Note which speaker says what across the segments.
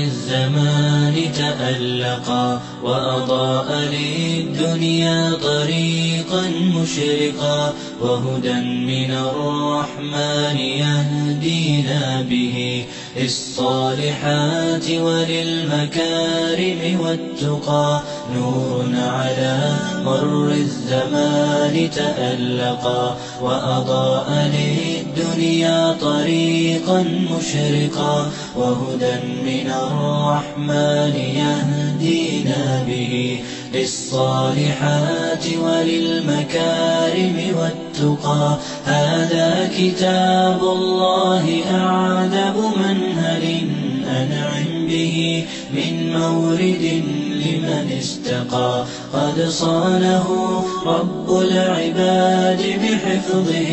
Speaker 1: الزمان تألقا وأضاء للدنيا طريقا مشرقا وهدى من الرحمن يهدينا به للصالحات وللمكارم والتقى نور على مر الزمان تألقا وأضاء للدنيا طريقا مشرقا وهدى من الرحمن يهدينا به للصالحات وللمكارم والتقى هذا كتاب الله أعذب منهل أنعم به من مورد لمن استقى قد صانه رب العباد بحفظه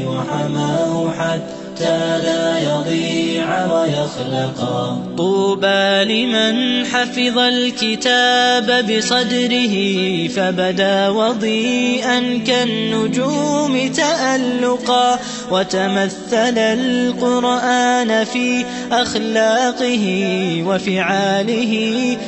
Speaker 1: وحماه حتى لا يضيع ويخلقا طوبى لمن حفظ الكتاب بصدره فبدا وضيئا كالنجوم تألقا وتمثل القرآن في أخلاقه وفعاله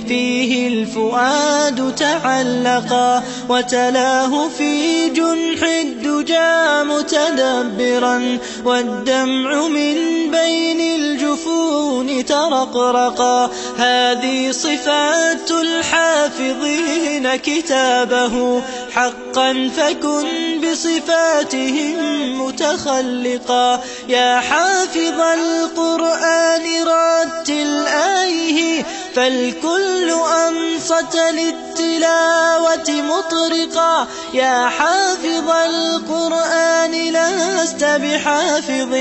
Speaker 1: فيه الفؤاد تعلقا وتلاه في جنح الدجى متدبرا والدمع من بين الجفون ترقرقا هذه صفات الحافظين كتابه حقا فكن بصفاتهم متخلقا يا حافظ القرآن رتل آيه فالكل أنصت للتلاوة مطرقا يا حافظ القرآن لست بحافظ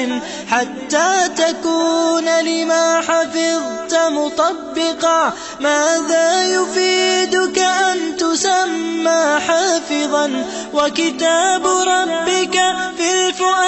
Speaker 1: حتى تكون لما حفظت مطبقا ماذا يفيدك أن تسمى حافظا وكتاب ربك في الفؤاد